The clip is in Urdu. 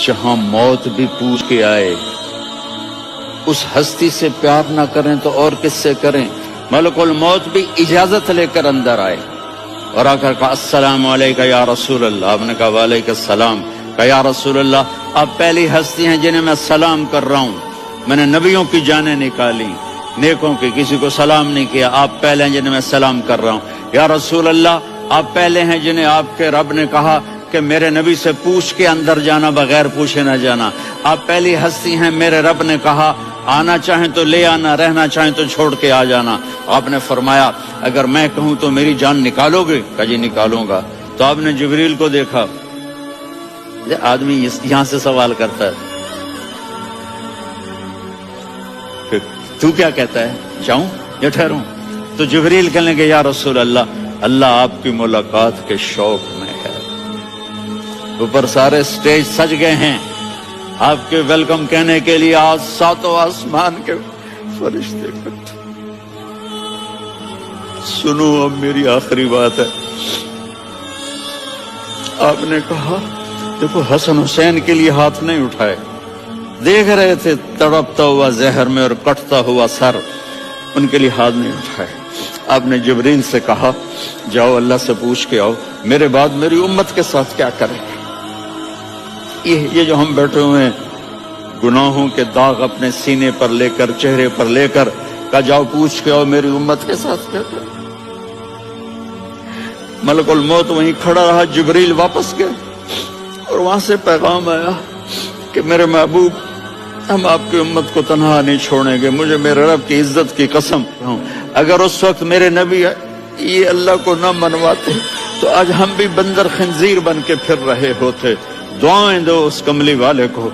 جہاں موت بھی پوچھ کے آئے، اس ہستی سے پیار نہ کریں تو اور کس سے کریں؟ ملک الموت بھی اجازت لے کر اندر آئے اور آ کر کہا السلام علیکم یا رسول اللہ. آپ نے کہا وعلیکم السلام. کہا یا رسول اللہ آپ پہلی ہستی ہیں جنہیں میں سلام کر رہا ہوں. میں نے نبیوں کی جانیں نکالی، نیکوں کی، کسی کو سلام نہیں کیا، آپ پہلے ہیں جنہیں میں سلام کر رہا ہوں. یا رسول اللہ آپ پہلے ہیں جنہیں آپ کے رب نے کہا کہ میرے نبی سے پوچھ کے اندر جانا، بغیر پوچھے نہ جانا. آپ پہلی ہستی ہیں، میرے رب نے کہا آنا چاہیں تو لے آنا، رہنا چاہیں تو چھوڑ کے آ جانا. آپ نے فرمایا اگر میں کہوں تو میری جان نکالو گے؟ کہا جی نکالوں گا. تو آپ نے جبریل کو دیکھا. آدمی یہاں سے سوال کرتا ہے کہ تو کیا کہتا ہے، جاؤں یا ٹھہروں؟ تو جبریل کہنے لگے یا رسول اللہ اللہ آپ کی ملاقات کے شوق میں ہے. اوپر سارے سٹیج سج گئے ہیں آپ کے ویلکم کہنے کے لیے. آج ساتوں آسمان کے فرشتے اکٹھے. سنو اب میری آخری بات ہے. آپ نے کہا دیکھو حسن حسین کے لیے ہاتھ نہیں اٹھائے، دیکھ رہے تھے تڑپتا ہوا زہر میں اور کٹتا ہوا سر، ان کے لیے ہاتھ نہیں اٹھائے. آپ نے جبریل سے کہا جاؤ اللہ سے پوچھ کے آؤ میرے بعد میری امت کے ساتھ کیا کریں. یہ جو ہم بیٹھے ہوئے ہیں گناہوں کے داغ اپنے سینے پر لے کر، چہرے پر لے کر، کہا جاؤ پوچھ کے آؤ میری امت کے ساتھ کیا کریں. ملک الموت وہیں کھڑا رہا. جبریل واپس گئے اور وہاں سے پیغام آیا کہ میرے محبوب ہم آپ کی امت کو تنہا نہیں چھوڑیں گے. مجھے میرے رب کی عزت کی قسم اگر اس وقت میرے نبی یہ اللہ کو نہ منواتے تو آج ہم بھی بندر خنزیر بن کے پھر رہے ہوتے. دعائیں دو اس کملی والے کو.